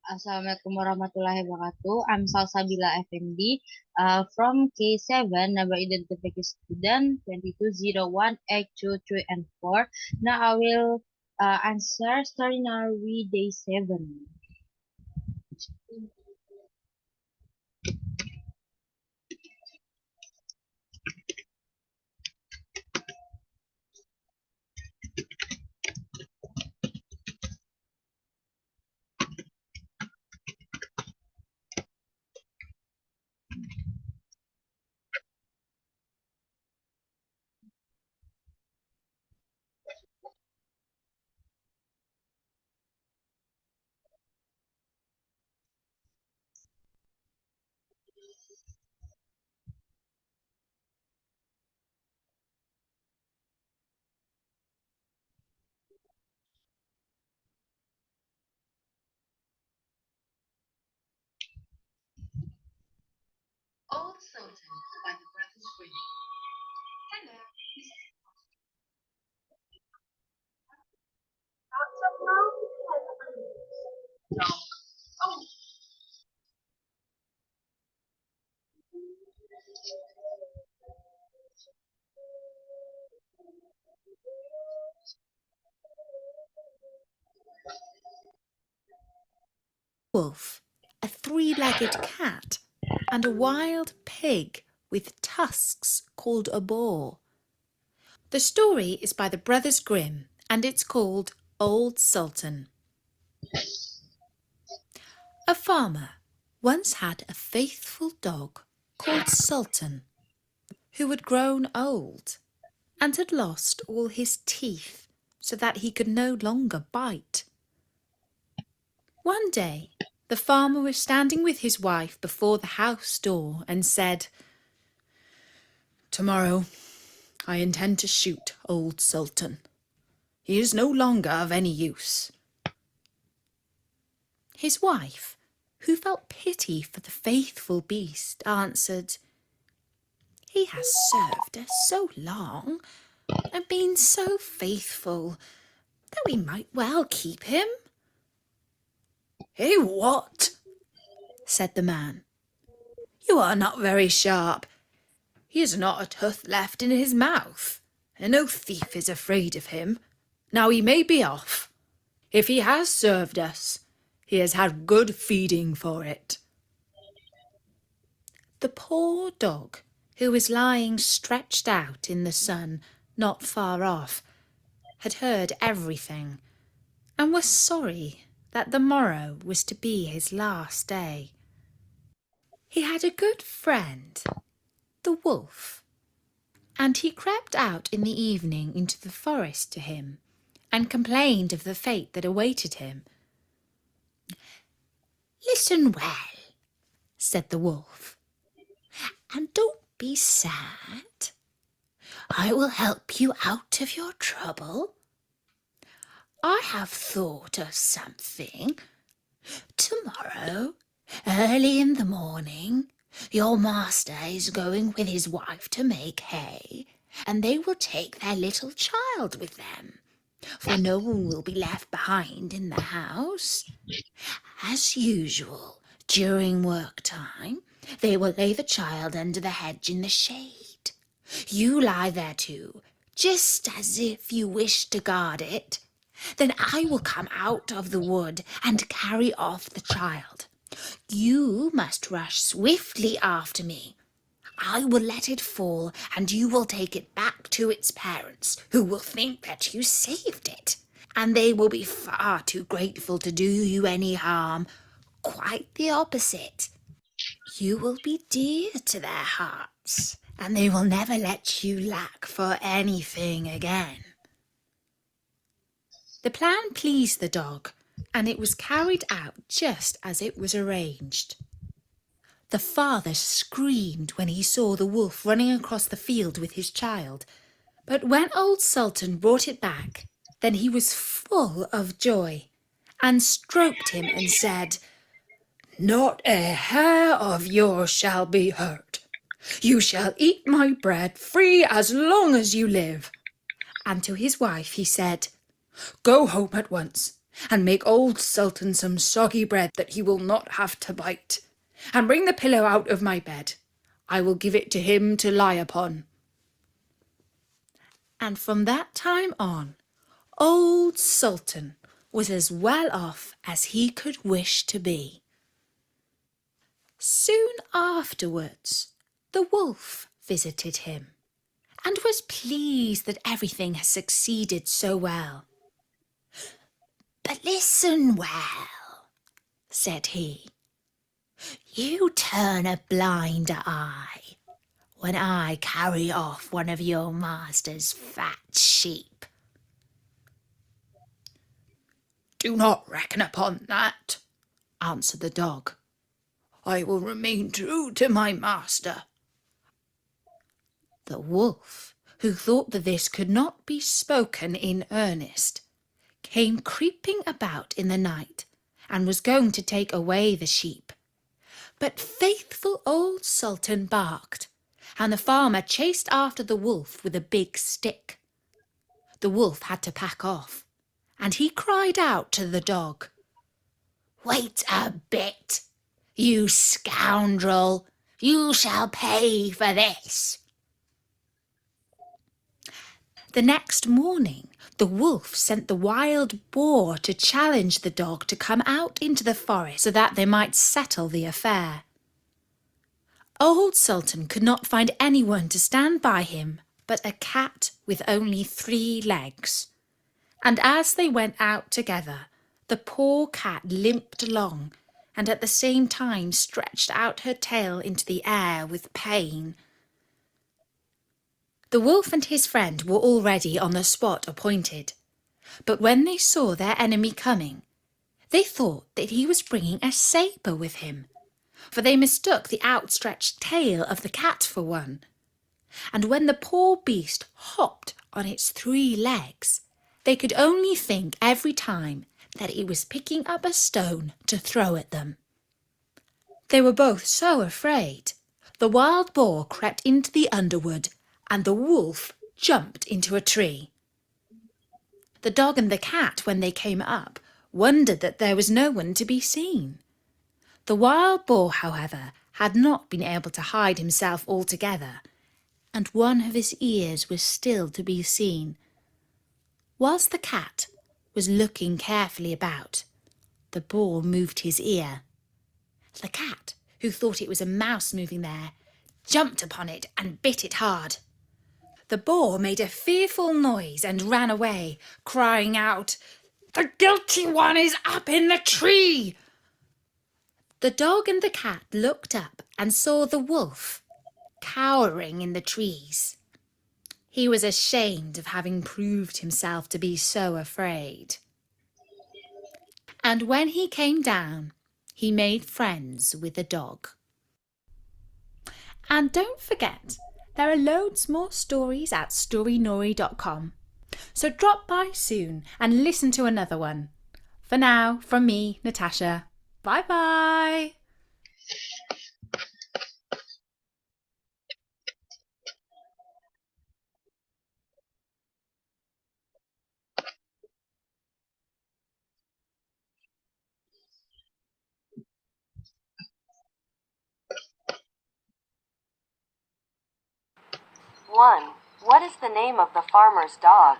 Assalamualaikum warahmatullahi wabarakatuh. I'm Salsabila Effendi from K7, number identification student 22018223 and 4. Now I will answer story Narwi day 7. Old Sultan by the Brothers Grimm. Hello. Dog. Oh. Wolf, a three-legged cat, and a wild pig with tusks called a boar. The story is by the Brothers Grimm and it's called Old Sultan. A farmer once had a faithful dog called Sultan, who had grown old and had lost all his teeth so that he could no longer bite. One day, the farmer was standing with his wife before the house door and said, "Tomorrow I intend to shoot old Sultan. He is no longer of any use." His wife, who felt pity for the faithful beast, answered, "He has served us so long and been so faithful that we might well keep him." "Eh, what?" said the man. "You are not very sharp. He has not a tooth left in his mouth, and no thief is afraid of him. Now he may be off. If he has served us, he has had good feeding for it." The poor dog, who was lying stretched out in the sun not far off, had heard everything, and was sorry that the morrow was to be his last day. He had a good friend, the wolf, and he crept out in the evening into the forest to him and complained of the fate that awaited him. "Listen well," said the wolf, "and don't be sad. I will help you out of your trouble. I have thought of something. Tomorrow, early in the morning, your master is going with his wife to make hay, and they will take their little child with them, for no one will be left behind in the house. As usual, during work time, they will lay the child under the hedge in the shade. You lie there too, just as if you wish to guard it. Then I will come out of the wood and carry off the child. You must rush swiftly after me. I will let it fall, and you will take it back to its parents, who will think that you saved it, and they will be far too grateful to do you any harm. Quite the opposite. You will be dear to their hearts, and they will never let you lack for anything again." The plan pleased the dog, and it was carried out just as it was arranged. The father screamed when he saw the wolf running across the field with his child, but when old Sultan brought it back, then he was full of joy and stroked him and said, "Not a hair of yours shall be hurt. You shall eat my bread free as long as you live." And to his wife he said, "Go home at once and make old Sultan some soggy bread that he will not have to bite, and bring the pillow out of my bed. I will give it to him to lie upon." And from that time on, old Sultan was as well off as he could wish to be. Soon afterwards, the wolf visited him, and was pleased that everything had succeeded so well. "But listen well," said he. "You turn a blind eye when I carry off one of your master's fat sheep." "Do not reckon upon that," answered the dog. "I will remain true to my master." The wolf, who thought that this could not be spoken in earnest, came creeping about in the night, and was going to take away the sheep. But faithful old Sultan barked, and the farmer chased after the wolf with a big stick. The wolf had to pack off, and he cried out to the dog, "Wait a bit, you scoundrel! You shall pay for this." The next morning, the wolf sent the wild boar to challenge the dog to come out into the forest so that they might settle the affair. Old Sultan could not find anyone to stand by him but a cat with only 3 legs. And as they went out together, the poor cat limped along and at the same time stretched out her tail into the air with pain. The wolf and his friend were already on the spot appointed, but when they saw their enemy coming, they thought that he was bringing a sabre with him, for they mistook the outstretched tail of the cat for one. And when the poor beast hopped on its 3 legs, they could only think every time that it was picking up a stone to throw at them. They were both so afraid. The wild boar crept into the underwood, and the wolf jumped into a tree. The dog and the cat, when they came up, wondered that there was no one to be seen. The wild boar, however, had not been able to hide himself altogether, and one of his ears was still to be seen. Whilst the cat was looking carefully about, the boar moved his ear. The cat, who thought it was a mouse moving there, jumped upon it and bit it hard. The boar made a fearful noise and ran away, crying out, "The guilty one is up in the tree!" The dog and the cat looked up and saw the wolf cowering in the trees. He was ashamed of having proved himself to be so afraid. And when he came down, he made friends with the dog. And don't forget, there are loads more stories at storynori.com. So drop by soon and listen to another one. For now, from me, Natasha, bye-bye. One. What is the name of the farmer's dog?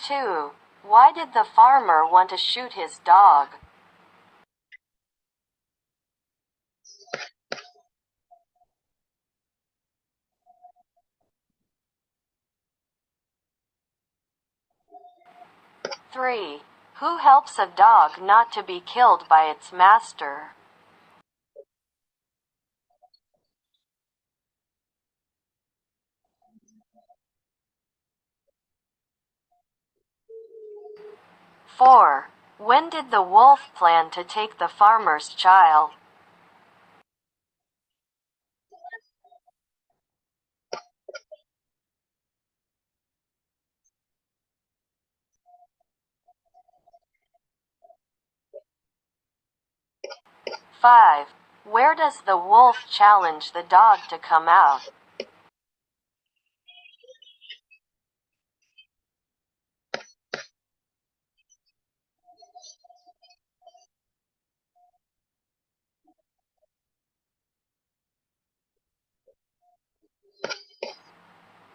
2. Why did the farmer want to shoot his dog? 3. Who helps a dog not to be killed by its master? 4. When did the wolf plan to take the farmer's child? 5. Where does the wolf challenge the dog to come out?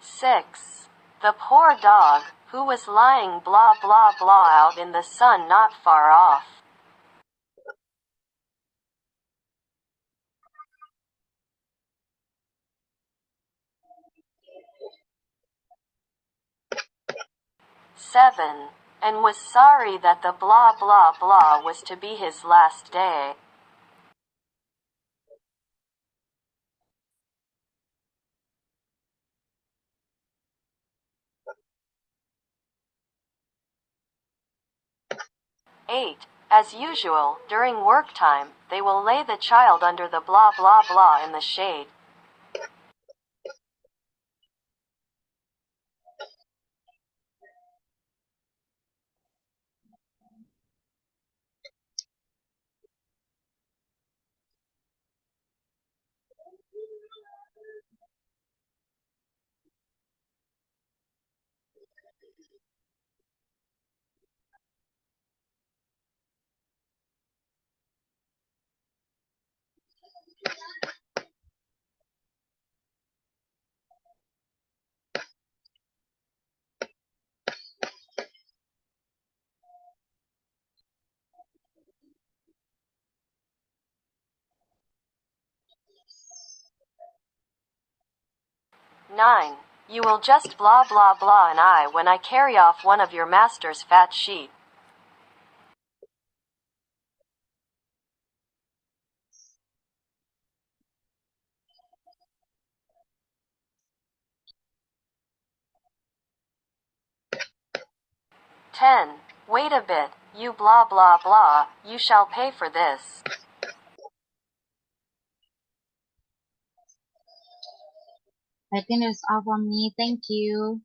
6. The poor dog, who was lying blah blah blah out in the sun not far off. 7. And was sorry that the blah blah blah was to be his last day. 8. As usual, during work time, they will lay the child under the blah blah blah in the shade. 9. You will just blah blah blah an eye when I carry off one of your master's fat sheep. 10. Wait a bit, you blah blah blah, you shall pay for this. I think that's all from me. Thank you.